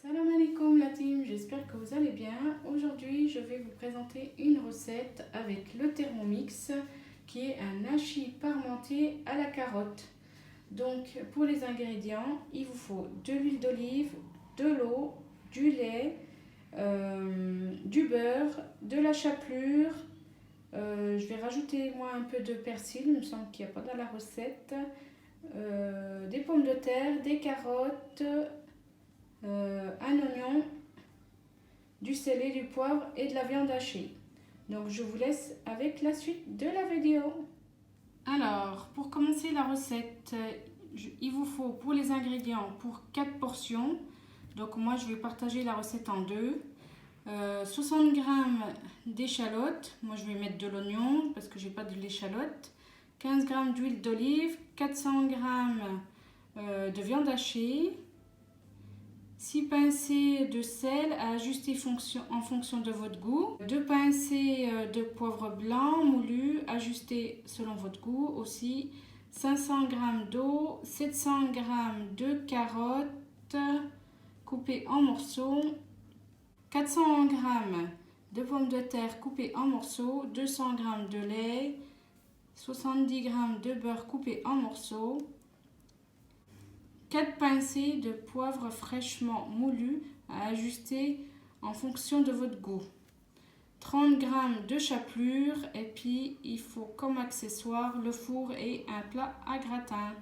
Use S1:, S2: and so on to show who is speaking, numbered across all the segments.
S1: Salam alaikum la team, j'espère que vous allez bien. Aujourd'hui, je vais vous présenter une recette avec le Thermomix qui est un hachis parmentier à la carotte. Donc, pour les ingrédients, il vous faut de l'huile d'olive, de l'eau, du lait, du beurre, de la chapelure. Je vais rajouter moi un peu de persil, il me semble qu'il n'y a pas dans la recette. Des pommes de terre, des carottes. Un oignon, du sel et du poivre et de la viande hachée. Donc je vous laisse avec la suite de la vidéo. Alors pour commencer la recette, il vous faut pour les ingrédients pour 4 portions. Donc moi je vais partager la recette en deux. 60 g d'échalotes, moi je vais mettre de l'oignon parce que j'ai pas de l'échalote. 15 g d'huile d'olive, 400 g de viande hachée. 6 pincées de sel à ajuster en fonction de votre goût. 2 pincées de poivre blanc moulu ajusté selon votre goût aussi. 500 g d'eau, 700 g de carottes coupées en morceaux. 400 g de pommes de terre coupées en morceaux. 200 g de lait. 70 g de beurre coupé en morceaux. 4 pincées de poivre fraîchement moulu à ajuster en fonction de votre goût. 30 g de chapelure et puis il faut comme accessoire le four et un plat à gratin.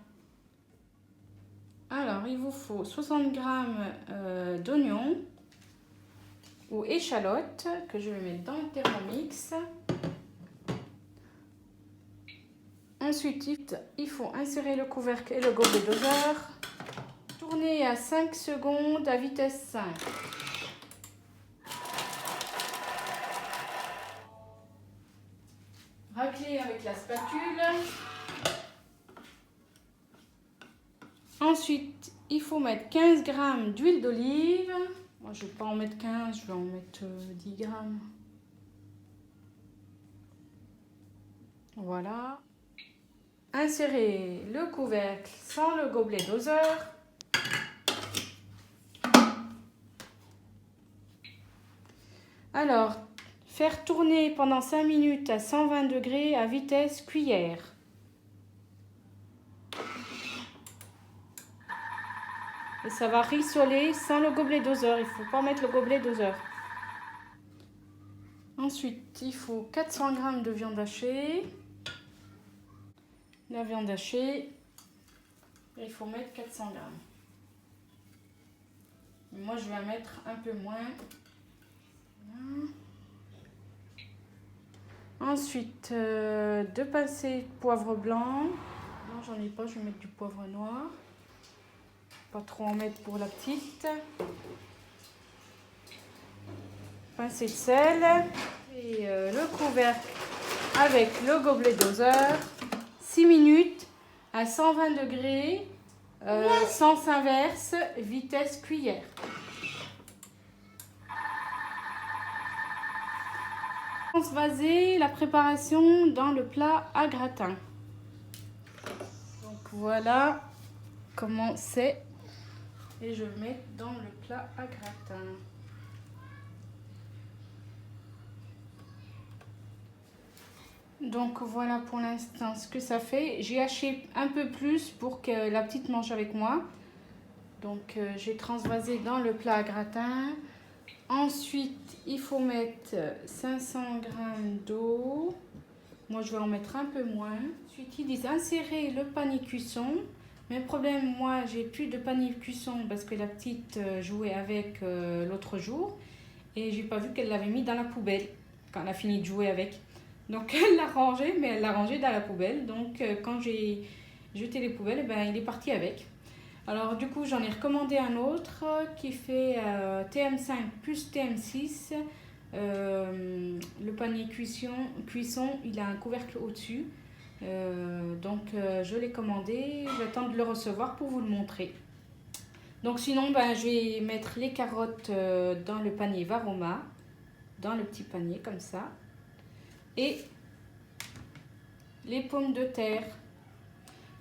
S1: Alors il vous faut 60 g d'oignons ou échalotes que je vais mettre dans le Thermomix. Ensuite il faut insérer le couvercle et le gobelet doseur. Tourner à 5 secondes à vitesse 5. Racler avec la spatule. Ensuite, il faut mettre 15 g d'huile d'olive. Moi, je ne vais pas en mettre 15, je vais en mettre 10 g. Voilà. Insérer le couvercle sans le gobelet doseur. Alors, faire tourner pendant 5 minutes à 120 degrés à vitesse cuillère. Et ça va rissoler sans le gobelet doseur, il ne faut pas mettre le gobelet doseur. Ensuite, il faut 400 g de viande hachée. La viande hachée, il faut mettre 400 g. Moi, je vais en mettre un peu moins. Ensuite, 2 pincées de poivre blanc. Non, j'en ai pas, je vais mettre du poivre noir. Pas trop en mettre pour la petite. Pincée de sel. Et le couvercle avec le gobelet doseur. 6 minutes à 120 degrés, sens inverse, vitesse cuillère. Transvaser la préparation dans le plat à gratin. Donc voilà comment c'est et je vais mettre dans le plat à gratin. Donc voilà pour l'instant ce que ça fait. J'ai haché un peu plus pour que la petite mange avec moi. Donc j'ai transvasé dans le plat à gratin. Ensuite, il faut mettre 500 g d'eau. Moi, je vais en mettre un peu moins. Ensuite, ils disent insérer le panier cuisson. Mais problème, moi, j'ai plus de panier cuisson parce que la petite jouait avec l'autre jour. Et j'ai pas vu qu'elle l'avait mis dans la poubelle quand elle a fini de jouer avec. Donc, elle l'a rangé, mais elle l'a rangé dans la poubelle. Donc, quand j'ai jeté les poubelles, ben, il est parti avec. Alors du coup j'en ai recommandé un autre qui fait TM5 plus TM6. Le panier cuisson, il a un couvercle au-dessus. Donc je l'ai commandé, j'attends de le recevoir pour vous le montrer. Donc sinon ben, je vais mettre les carottes dans le panier Varoma, dans le petit panier comme ça. Et les pommes de terre.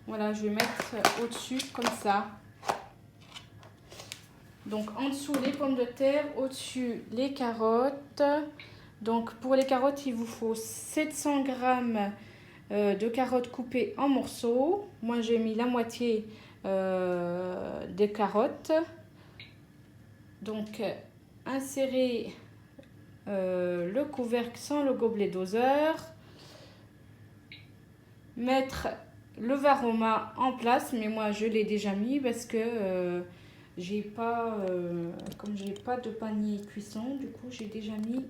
S1: Voilà, je vais mettre au-dessus comme ça. Donc en dessous les pommes de terre, au-dessus les carottes. Donc pour les carottes, il vous faut 700 g de carottes coupées en morceaux. Moi j'ai mis la moitié des carottes. Donc insérez le couvercle sans le gobelet doseur. Mettre le varoma en place, mais moi je l'ai déjà mis parce que j'ai pas, comme j'ai pas de panier cuisson, du coup j'ai déjà mis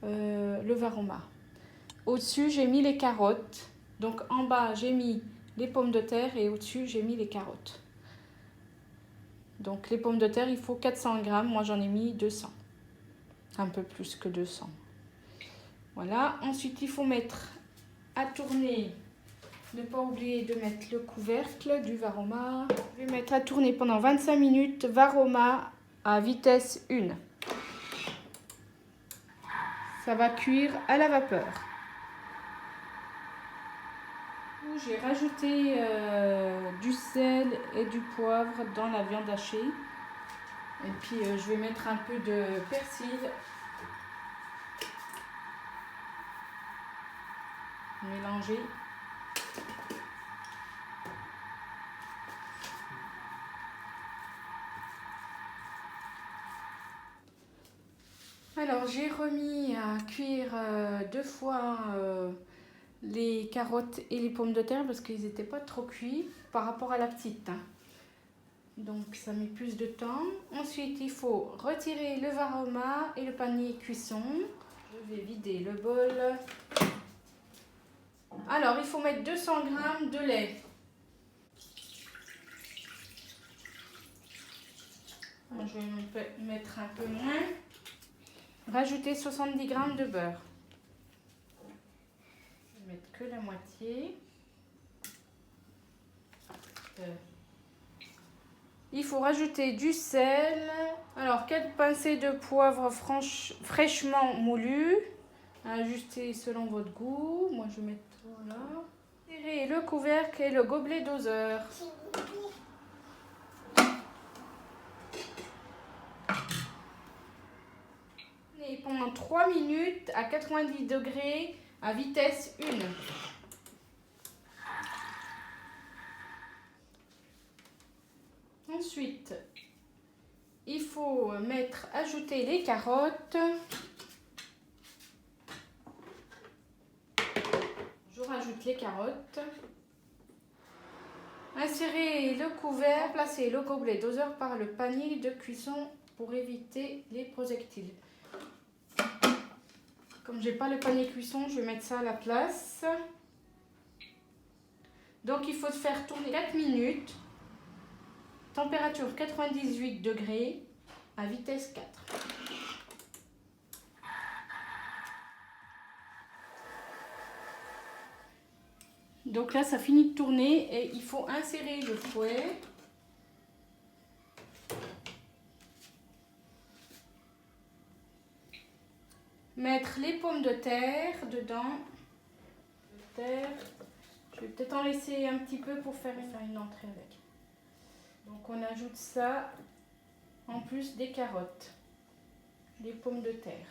S1: le varoma. Au-dessus j'ai mis les carottes, donc en bas j'ai mis les pommes de terre et au-dessus j'ai mis les carottes. Donc les pommes de terre il faut 400 g, moi j'en ai mis 200, un peu plus que 200. Voilà, ensuite il faut mettre à tourner. Ne pas oublier de mettre le couvercle du varoma. Je vais mettre à tourner pendant 25 minutes, varoma à vitesse 1. Ça va cuire à la vapeur. J'ai rajouté du sel et du poivre dans la viande hachée. Et puis je vais mettre un peu de persil. Mélanger. Alors j'ai remis à cuire 2 fois les carottes et les pommes de terre parce qu'ils n'étaient pas trop cuits par rapport à la petite. Donc ça met plus de temps. Ensuite il faut retirer le varoma et le panier cuisson. Je vais vider le bol. Alors il faut mettre 200 g de lait. Je vais mettre un peu moins. Rajouter 70 g de beurre. Je vais mettre que la moitié. Il faut rajouter du sel. Alors 4 pincées de poivre fraîchement moulu. Ajuster selon votre goût. Moi je vais mettre voilà. Serrez le couvercle et le gobelet doseur. Et pendant 3 minutes à 90 degrés à vitesse 1. Ensuite, il faut ajouter les carottes. Je rajoute les carottes. Insérez le couvercle, placez le gobelet doseur par le panier de cuisson pour éviter les projectiles. Comme j'ai pas le panier cuisson, je vais mettre ça à la place. Donc il faut faire tourner 4 minutes. Température 98 degrés à vitesse 4. Donc là, ça finit de tourner et il faut insérer le fouet. Mettre les pommes de terre dedans. Je vais peut-être en laisser un petit peu pour faire une entrée avec. Donc on ajoute ça en plus des carottes, des pommes de terre.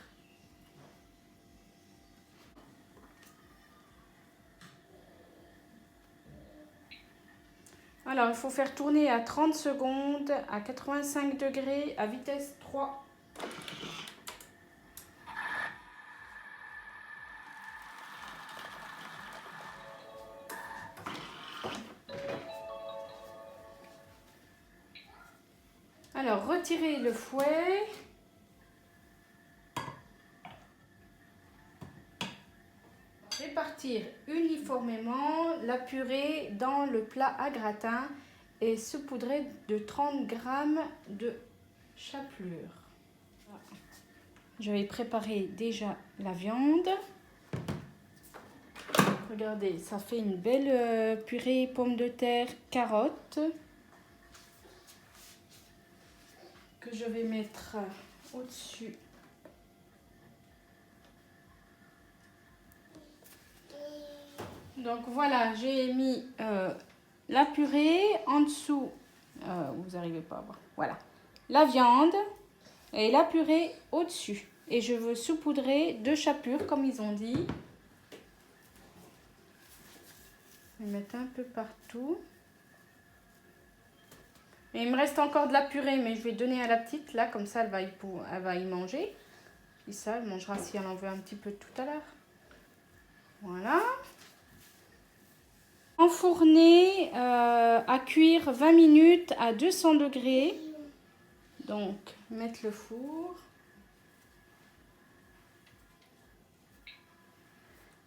S1: Alors il faut faire tourner à 30 secondes à 85 degrés à vitesse 3. Alors retirez le fouet. Répartir uniformément la purée dans le plat à gratin et saupoudrer de 30 g de chapelure. Je vais préparer déjà la viande. Regardez, ça fait une belle purée pommes de terre, carottes que je vais mettre au-dessus. Donc voilà, j'ai mis la purée en dessous. Vous n'arrivez pas à voir. Voilà. la viande et la purée au-dessus. Et je veux saupoudrer 2 chapelures comme ils ont dit. Je vais mettre un peu partout. Et il me reste encore de la purée, mais je vais donner à la petite, là, comme ça, elle va y manger. Et ça, elle mangera si elle en veut un petit peu tout à l'heure. Voilà. Enfourner à cuire 20 minutes à 200 degrés. Donc, mettre le four.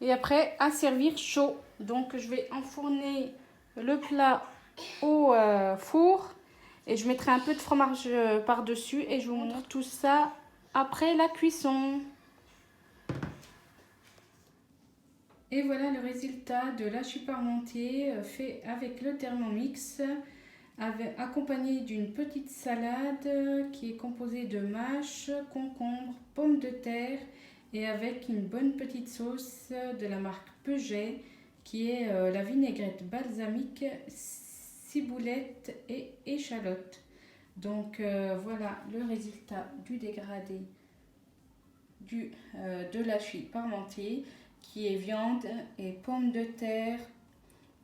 S1: Et après, à servir chaud. Donc, je vais enfourner le plat au four. Et je mettrai un peu de fromage par-dessus. Et je vous montre tout ça après la cuisson. Et voilà le résultat de l'hachis parmentier fait avec le Thermomix, accompagné d'une petite salade qui est composée de mâche, concombre, pommes de terre et avec une bonne petite sauce de la marque Peugeot qui est la vinaigrette balsamique, ciboulette et échalote. Donc voilà le résultat du dégradé de l'hachis parmentier, qui est viande et pommes de terre,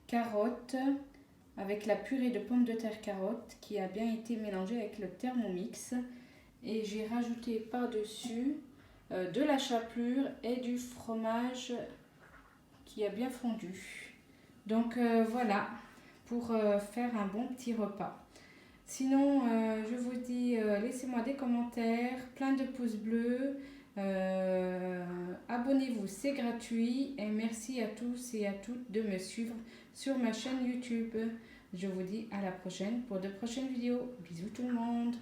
S1: carottes, avec la purée de pommes de terre carottes qui a bien été mélangée avec le Thermomix. Et j'ai rajouté par-dessus de la chapelure et du fromage qui a bien fondu. Donc voilà, pour faire un bon petit repas. Sinon, je vous dis, laissez-moi des commentaires, plein de pouces bleus. Abonnez-vous, c'est gratuit. Et merci à tous et à toutes de me suivre sur ma chaîne YouTube. Je vous dis à la prochaine pour de prochaines vidéos. Bisous tout le monde.